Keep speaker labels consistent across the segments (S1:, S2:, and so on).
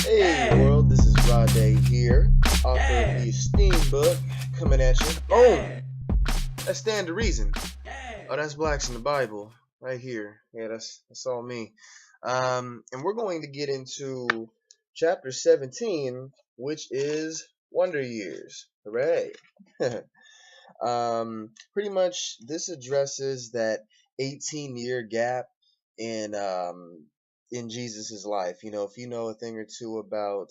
S1: Hey world, this is Raday here, author of the esteemed book, coming at you. Boom! That's Stand to Reason. Oh, that's Blacks in the Bible, right here. Yeah, that's all me. And we're going to get into chapter 17, which is Wonder Years. Hooray! Pretty much this addresses that 18-year gap in in Jesus's life. You know, if you know a thing or two about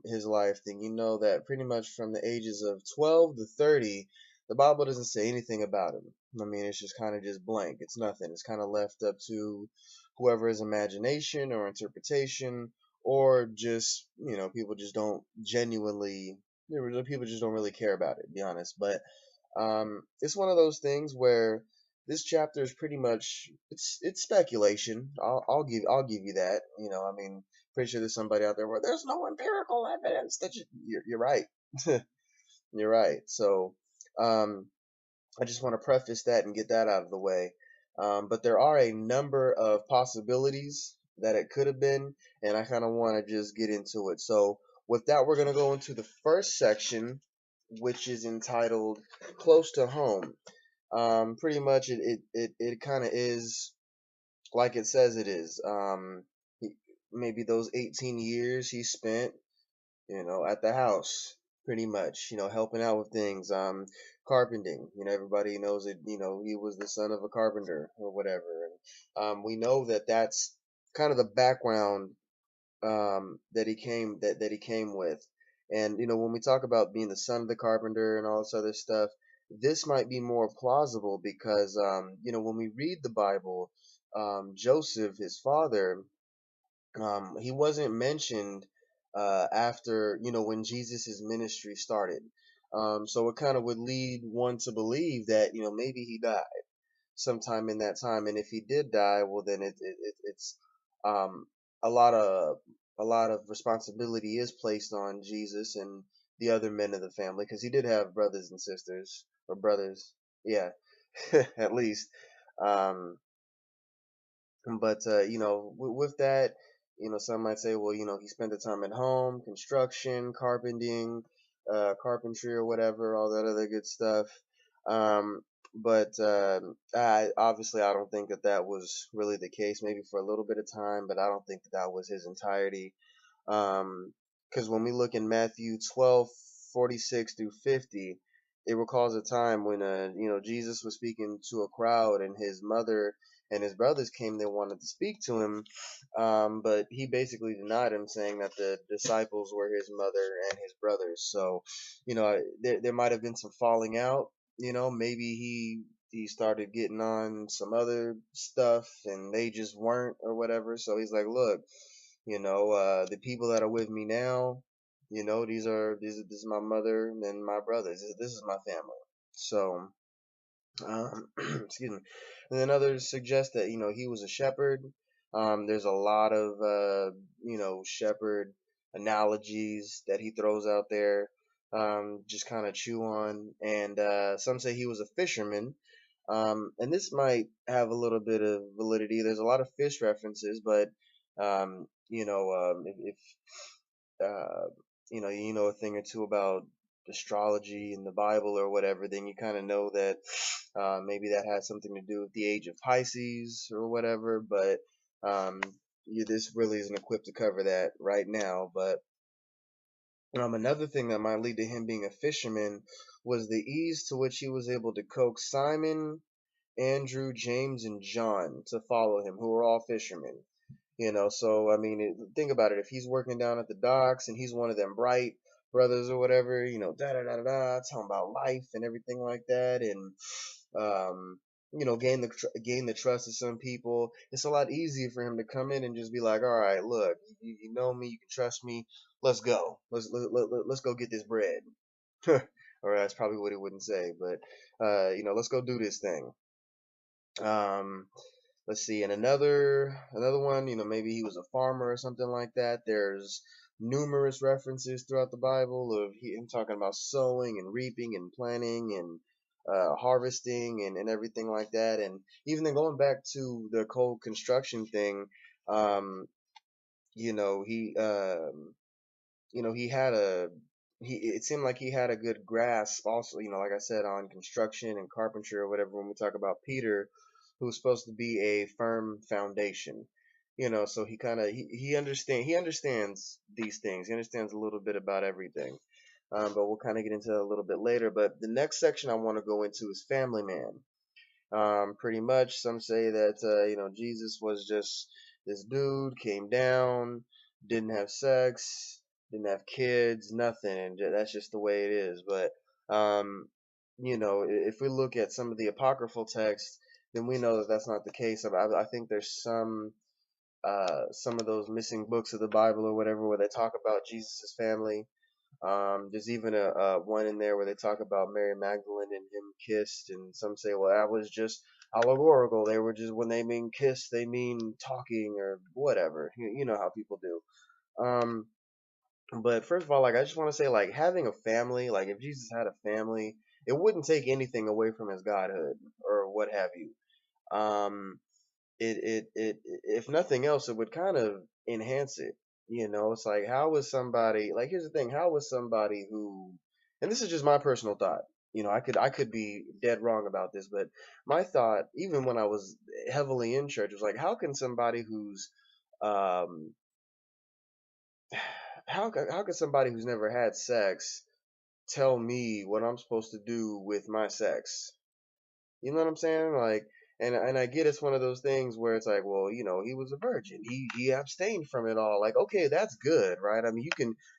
S1: his life, then you know that pretty much from the ages of 12 to 30, the Bible doesn't say anything about him. I mean, it's just kind of just blank. It's nothing. It's kind of left up to whoever's imagination or interpretation, or just, you know, people just don't genuinely, people just don't really care about it, to be honest. But it's one of those things where this chapter is pretty much, it's speculation. I'll give you that. You know, I mean, pretty sure there's somebody out there where there's no empirical evidence that you're right. You're right. So um, I just want to preface that and get that out of the way. But there are a number of possibilities that it could have been, and I kind of want to just get into it. So with that, we're going to go into the first section, which is entitled "Close to Home." Pretty much, it kind of is like it says it is. Maybe those 18 years he spent, you know, at the house, pretty much, you know, helping out with things, carpenting. You know, everybody knows that, you know, he was the son of a carpenter or whatever. And we know that that's kind of the background that he came with. And you know, when we talk about being the son of the carpenter and all this other stuff, this might be more plausible because you know, when we read the Bible, Joseph, his father, he wasn't mentioned after, you know, when Jesus' ministry started. So it kind of would lead one to believe that, you know, maybe he died sometime in that time, and if he did die, well, then it's um, a lot of responsibility is placed on Jesus and the other men of the family, because he did have brothers and sisters, or brothers, yeah, at least. Um, but you know, with that, you know, some might say, well, you know, he spent the time at home, construction, carpentry or whatever, all that other good stuff. Um, but obviously, I don't think that that was really the case. Maybe for a little bit of time, but I don't think that that was his entirety. Because when we look in Matthew 12:46 through 50, it recalls a time when, you know, Jesus was speaking to a crowd, and his mother and his brothers came. They wanted to speak to him, but he basically denied him, saying that the disciples were his mother and his brothers. So, you know, there might have been some falling out. You know, maybe he started getting on some other stuff, and they just weren't, or whatever. So he's like, look, you know, the people that are with me now, you know, this is my mother and my brothers. This is my family. So, excuse me. And then others suggest that, you know, he was a shepherd. There's a lot of you know, shepherd analogies that he throws out there. Just kind of chew on. And some say he was a fisherman. And this might have a little bit of validity. There's a lot of fish references, but you know, if uh, you know a thing or two about astrology in the Bible or whatever, then you kind of know that maybe that has something to do with the age of Pisces or whatever. But this really isn't equipped to cover that right now. But another thing that might lead to him being a fisherman was the ease to which he was able to coax Simon, Andrew, James, and John to follow him, who were all fishermen. You know, so I mean, think about it. If he's working down at the docks and he's one of them bright brothers or whatever, you know, da da da da da, talking about life and everything like that, and you know, gain the trust of some people, it's a lot easier for him to come in and just be like, all right, look, you know me, you can trust me, let's go, let's go get this bread. Or that's probably what he wouldn't say, but you know, let's go do this thing. Um, let's see, and another one, you know, maybe he was a farmer or something like that. There's numerous references throughout the Bible of him talking about sowing and reaping and planting and harvesting and everything like that. And even then, going back to the cold construction thing, um, you know, he had it seemed like he had a good grasp also, like I said, on construction and carpentry or whatever, when we talk about Peter, who's supposed to be a firm foundation. So he kind of he understands these things. He understands a little bit about everything. But we'll kind of get into that a little bit later. But the next section I want to go into is family man. Pretty much, some say that Jesus was just this dude, came down, didn't have sex, didn't have kids, nothing, and that's just the way it is. But if we look at some of the apocryphal texts, then we know that that's not the case. I think there's some of those missing books of the Bible or whatever where they talk about Jesus's family. There's even a one in there where they talk about Mary Magdalene and him kissed, and some say, well, that was just allegorical. They were just, when they mean kiss, they mean talking or whatever. You know how people do. Um, but first of all, like, I just want to say, like, having a family, like, if Jesus had a family, it wouldn't take anything away from his godhood or what have you. Um, if nothing else, it would kind of enhance it. It's like, how was somebody, like, here's the thing, how was somebody who, and this is just my personal thought, I could be dead wrong about this, but my thought, even when I was heavily in church, was like, how can somebody who's, um, how could somebody who's never had sex tell me what I'm supposed to do with my sex? You know what I'm saying? Like, and I get it's one of those things where it's like, well, he was a virgin. He abstained from it all. Like, okay, that's good, right? I mean,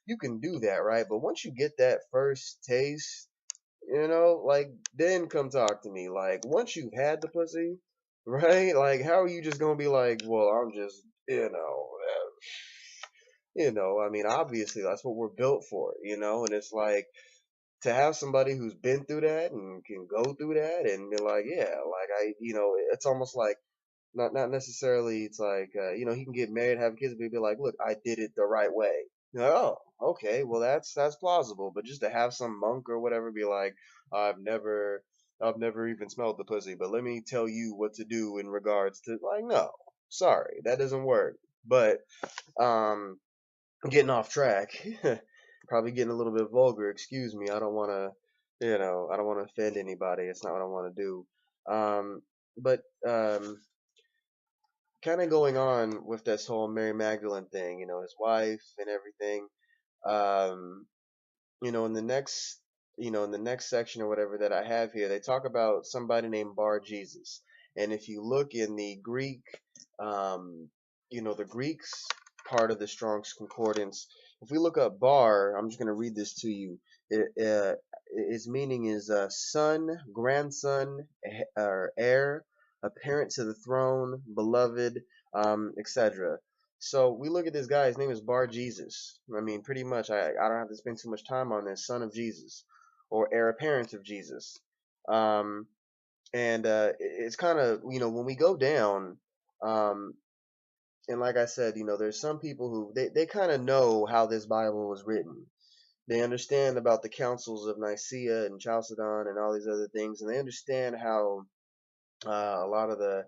S1: you can do that, right? But once you get that first taste, like, then come talk to me. Like, once you've had the pussy, right? Like, how are you just gonna be like, well, I'm just, I mean, obviously that's what we're built for, and it's like, to have somebody who's been through that and can go through that and be like, yeah, like, it's almost like, not necessarily, it's like, he can get married, have kids, but be like, look, I did it the right way. You're like, oh, okay, well, that's plausible. But just to have some monk or whatever be like, I've never I've never even smelled the pussy, but let me tell you what to do in regards to, like, no, sorry, that doesn't work. But um getting off track, probably getting a little bit vulgar. Excuse me. I don't want to, I don't want to offend anybody. It's not what I want to do. But kind of going on with this whole Mary Magdalene thing, his wife and everything. Um, you know, in the next, in the next section or whatever that I have here, they talk about somebody named Bar Jesus. And if you look in the Greek, um, the Greek's part of the Strong's Concordance, if we look up Bar, I'm just going to read this to you. Its meaning is son, grandson, or heir, a parent to the throne, beloved, etc. So we look at this guy. His name is Bar Jesus. I mean, pretty much. I don't have to spend too much time on this. Son of Jesus, or heir apparent of Jesus. Um, and it's kind of, when we go down, um, and like I said, there's some people who they kind of know how this Bible was written. They understand about the councils of Nicaea and Chalcedon and all these other things, and they understand how a lot of the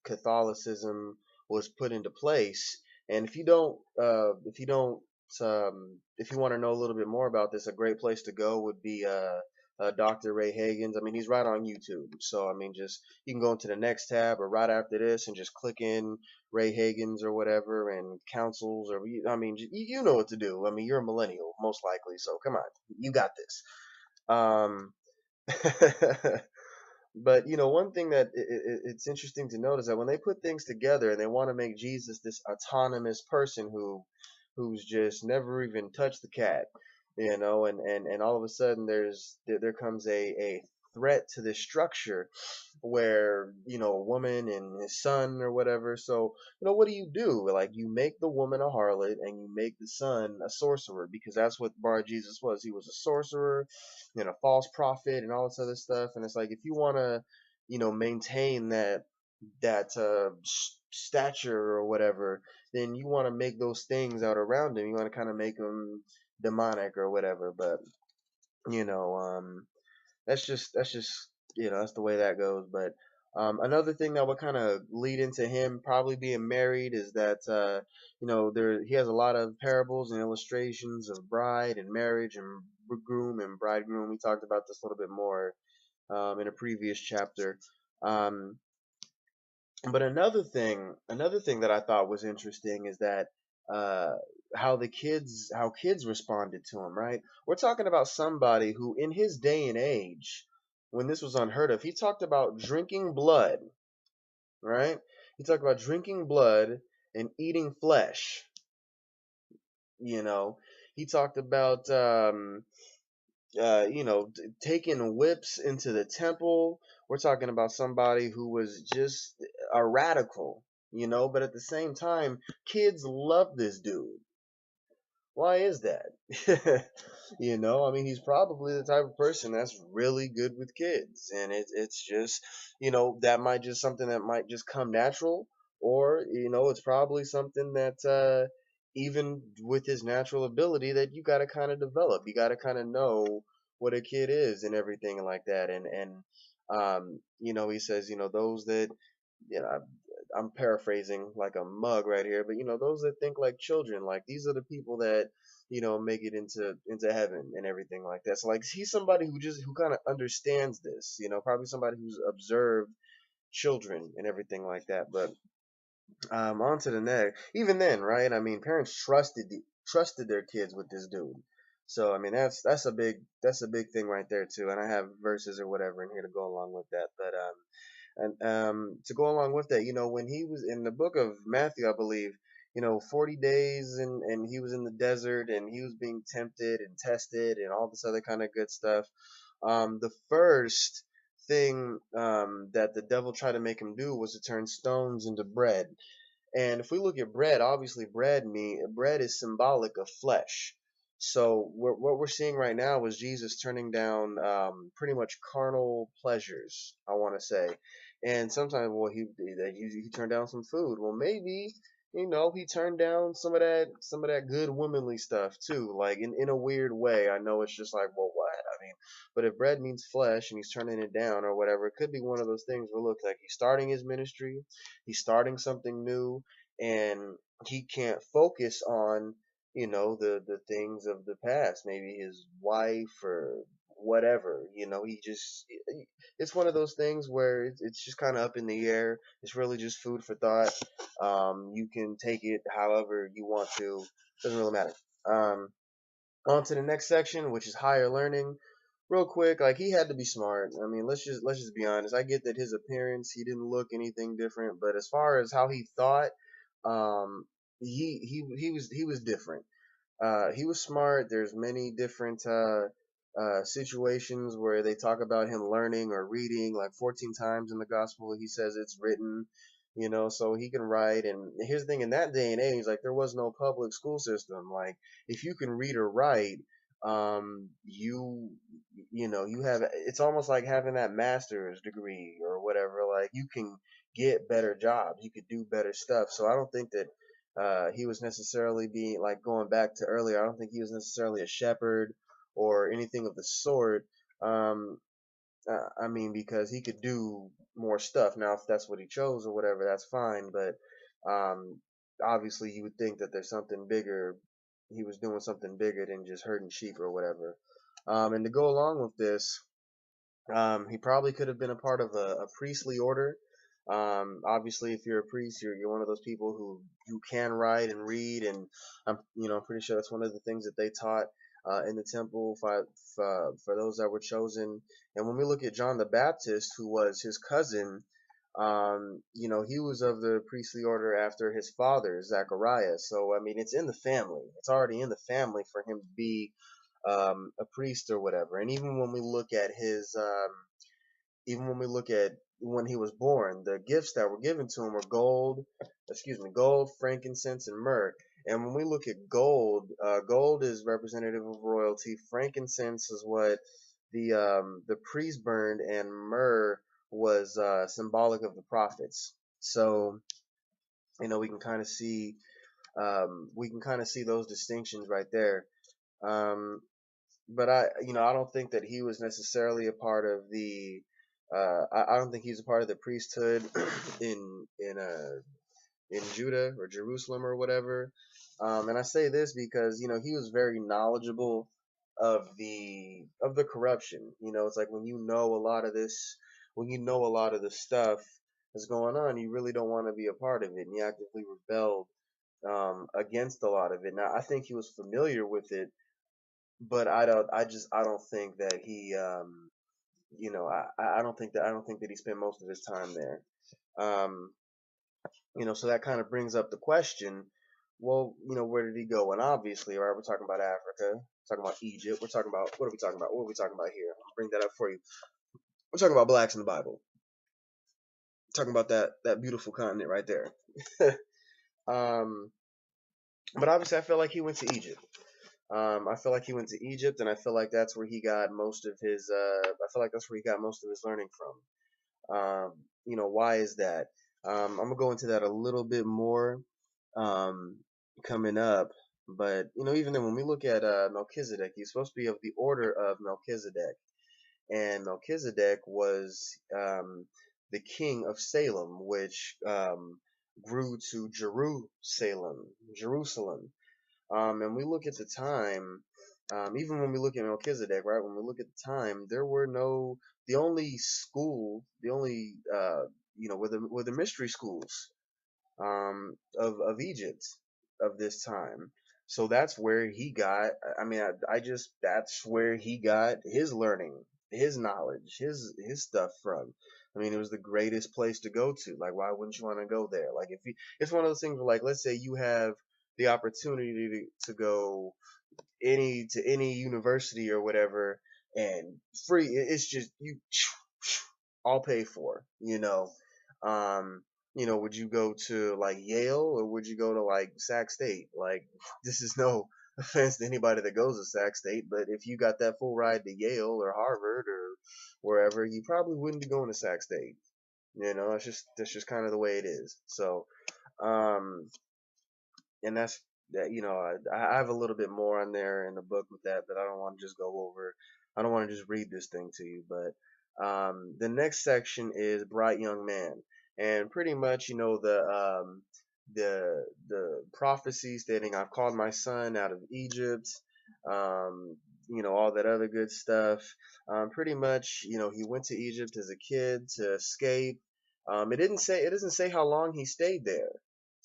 S1: Catholicism was put into place. And if you want to know a little bit more about this, a great place to go would be Dr. Ray Hagen's. I mean, he's right on YouTube. So I mean, just, you can go into the next tab or right after this and just click in Ray Hagen's or whatever, and councils, or I mean, you know what to do. I mean, you're a millennial most likely, so come on, you got this. Um, But one thing that it's interesting to notice, that when they put things together and they want to make Jesus this autonomous person who's just never even touched the cat, and all of a sudden there comes a threat to this structure where, a woman and his son or whatever. So, what do? Like, you make the woman a harlot and you make the son a sorcerer, because that's what Bar Jesus was. He was a sorcerer and a false prophet and all this other stuff. And it's like, if you want to, maintain that stature or whatever, then you want to make those things out around him. You want to kind of make them demonic or whatever. But you know, that's just that's the way that goes. But Another thing that would kind of lead into him probably being married is that there he has a lot of parables and illustrations of bride and marriage and groom and bridegroom. We talked about this a little bit more in a previous chapter. Um, but another thing that I thought was interesting is that uh, how kids responded to him. Right, we're talking about somebody who, in his day and age, when this was unheard of, he talked about drinking blood. Right, he talked about drinking blood and eating flesh. You know, he talked about taking whips into the temple. We're talking about somebody who was just a radical, but at the same time, kids love this dude. Why is that? I mean, he's probably the type of person that's really good with kids, and it's just, that might just something that might just come natural, or it's probably something that even with his natural ability that you got to kind of develop. You got to kind of know what a kid is and everything like that, and he says, those that you know I'm paraphrasing like a mug right here, but those that think like children, like these are the people that make it into heaven and everything like that. So like he's somebody who kind of understands this, probably somebody who's observed children and everything like that. But on to the next. Even then, right? I mean, parents trusted their kids with this dude. So I mean, that's a big thing right there too. And I have verses or whatever in here to go along with that. But and to go along with that, when he was in the book of Matthew, I believe, 40 days and he was in the desert and he was being tempted and tested and all this other kind of good stuff. The first thing that the devil tried to make him do was to turn stones into bread. And if we look at bread, obviously bread is symbolic of flesh. So what we're seeing right now is Jesus turning down pretty much carnal pleasures, I want to say. And sometimes, well, he turned down some food. Well, maybe he turned down some of that good womanly stuff too, like in a weird way. I know it's just like, well, what? I mean, but if bread means flesh and he's turning it down or whatever, it could be one of those things where look like he's starting his ministry, he's starting something new, and he can't focus on the things of the past, maybe his wife or whatever. He just it's one of those things where it's just kind of up in the air. It's really just food for thought. You can take it however you want to. Doesn't really matter. On to the next section, which is higher learning. Real quick, like he had to be smart. I mean, let's just be honest. I get that his appearance, he didn't look anything different, but as far as how he thought, um, he was different. He was smart. There's many different situations where they talk about him learning or reading, like 14 times in the gospel. He says it's written, so he can write. And here's the thing: in that day and age, like there was no public school system. Like if you can read or write, you have. It's almost like having that master's degree or whatever. Like you can get better jobs, you could do better stuff. So I don't think that he was necessarily being like going back to earlier. I don't think he was necessarily a shepherd or anything of the sort. Um, I mean, because he could do more stuff. Now, if that's what he chose or whatever, that's fine. But um, obviously, you would think that there's something bigger. He was doing something bigger than just herding sheep or whatever. And to go along with this, he probably could have been a part of a priestly order. Obviously, if you're a priest, you're one of those people who can write and read, and I'm pretty sure that's one of the things that they taught in the temple for those that were chosen. And when we look at John the Baptist, who was his cousin, he was of the priestly order after his father Zachariah. So I mean, it's in the family. It's already in the family for him to be a priest or whatever. And even when we look at when he was born, the gifts that were given to him were gold, frankincense, and myrrh. And when we look at gold, gold is representative of royalty. Frankincense is what the priest burned, and myrrh was symbolic of the prophets. So we can kind of see those distinctions right there. Um, but I don't think that he was necessarily a part of the I don't think he's a part of the priesthood in Judah or Jerusalem or whatever. And I say this because he was very knowledgeable of the corruption. It's like when you know a lot of this, when you know a lot of the stuff that's going on, you really don't want to be a part of it, and he actively rebelled against a lot of it. Now I think he was familiar with it, but I don't think that he I don't think that he spent most of his time there. Um, so that kind of brings up the question, well, where did he go? And obviously, right, we're talking about Africa, talking about Egypt, we're talking about, what are we talking about? What are we talking about here? I'll bring that up for you. We're talking about blacks in the Bible. Talking about that beautiful continent right there. um, but obviously, I feel like he went to Egypt. I feel like he went to Egypt, and I feel like that's where he got most of his. I feel like that's where he got most of his learning from. Why is that? I'm gonna go into that a little bit more um, coming up. But even then, when we look at Melchizedek, he's supposed to be of the order of Melchizedek, and Melchizedek was the king of Salem, which grew to Jerusalem. And we look at the time, even when we look at Melchizedek, right? When we look at the time, there were no, the only school, the only, were the mystery schools, of Egypt of this time. So that's where he got, I mean, that's where he got his learning, his knowledge, his stuff from. I mean, it was the greatest place to go to. Like, why wouldn't you want to go there? Like, it's one of those things where, like, let's say you have the opportunity to go any university or whatever, and free. It's just you all pay for. Um, would you go to like Yale or would you go to like Sac State? Like, this is no offense to anybody that goes to Sac State, but if you got that full ride to Yale or Harvard or wherever, you probably wouldn't be going to Sac State. That's just kind of the way it is. So, um, and that's that. I have a little bit more on there in the book with that, but I don't want to just go over. I don't want to just read this thing to you. But the next section is bright young man, and pretty much the prophecy stating I've called my son out of Egypt. All that other good stuff. Pretty much, he went to Egypt as a kid to escape. It doesn't say how long he stayed there.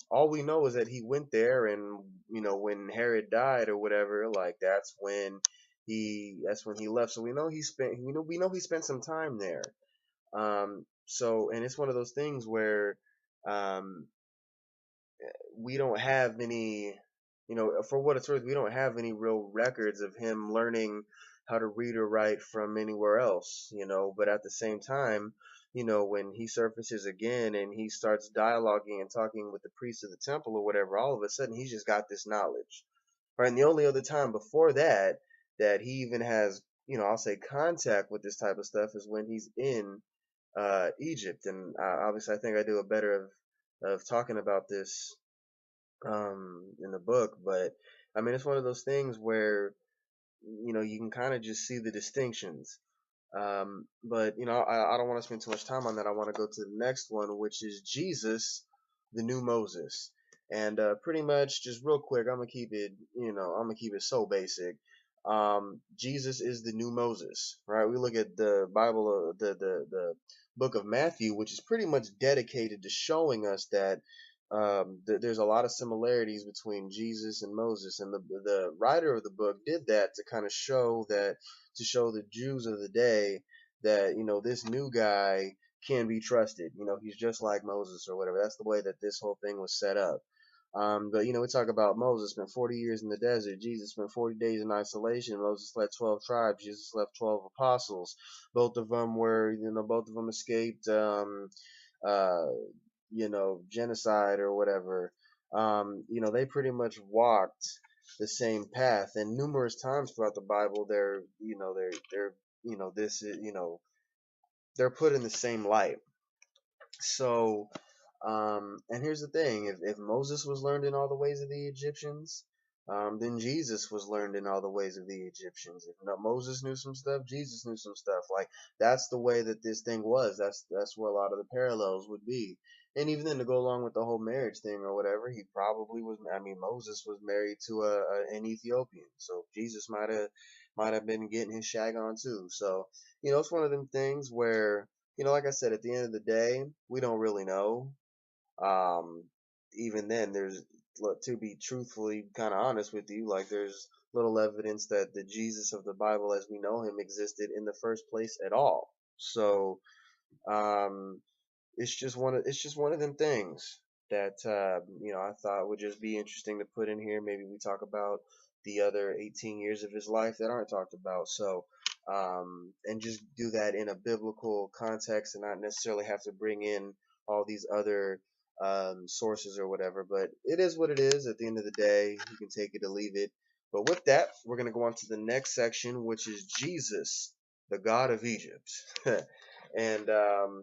S1: All we know is that he went there, and when Herod died or whatever, like that's when he left. So we know he spent some time there. And it's one of those things where um we don't have any, for what it's worth, we don't have any real records of him learning how to read or write from anywhere else, but at the same time, when he surfaces again and he starts dialoguing and talking with the priests of the temple or whatever, all of a sudden he's just got this knowledge, right? And the only other time before that he even has, I'll say contact with this type of stuff is when he's in Egypt. And obviously I think I do a better of talking about this in the book, but I mean, it's one of those things where you can kind of just see the distinctions. But I don't want to spend too much time on that. I want to go to the next one, which is Jesus, the new Moses. And pretty much, just real quick, I'm gonna keep it so basic. Jesus is the new Moses, right? We look at the Bible, the book of Matthew, which is pretty much dedicated to showing us that there's a lot of similarities between Jesus and Moses, and the writer of the book did that to kind of show that, to show the Jews of the day that this new guy can be trusted. He's just like Moses or whatever. That's the way that this whole thing was set up. But we talk about Moses spent 40 years in the desert. Jesus spent 40 days in isolation. Moses led 12 tribes. Jesus left 12 apostles. Both of them escaped uh, genocide or whatever. They pretty much walked the same path, and numerous times throughout the Bible, they're this is they're put in the same light. So, and here's the thing: if Moses was learned in all the ways of the Egyptians, then Jesus was learned in all the ways of the Egyptians. If not, Moses knew some stuff, Jesus knew some stuff. Like that's the way that this thing was. That's where a lot of the parallels would be. And even then, to go along with the whole marriage thing or whatever, he probably was. I mean, Moses was married to an Ethiopian, so Jesus might have been getting his shag on too. So it's one of them things where like I said, at the end of the day, we don't really know. um Even then, there's, to be truthfully kind of honest with you, like there's little evidence that the Jesus of the Bible as we know him existed in the first place at all. So um it's just one of them things that I thought would just be interesting to put in here. Maybe we talk about the other 18 years of his life that aren't talked about. So and just do that in a biblical context and not necessarily have to bring in all these other sources or whatever. But it is what it is. At the end of the day, you can take it or leave it. But with that, we're going to go on to the next section, which is Jesus, the God of Egypt. And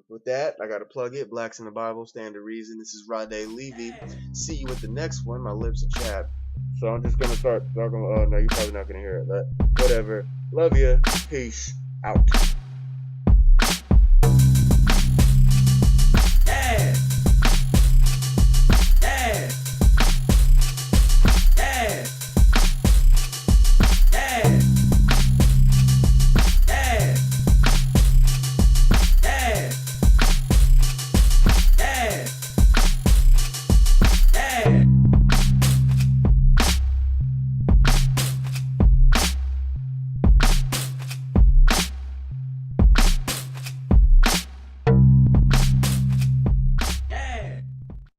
S1: with that, I got to plug it. Blacks in the Bible, Stand to Reason. This is Raday, Leavy. See you with the next one. My lips are chapped. So I'm just going to start talking. Oh, no, you're probably not going to hear it. But whatever. Love you. Peace out.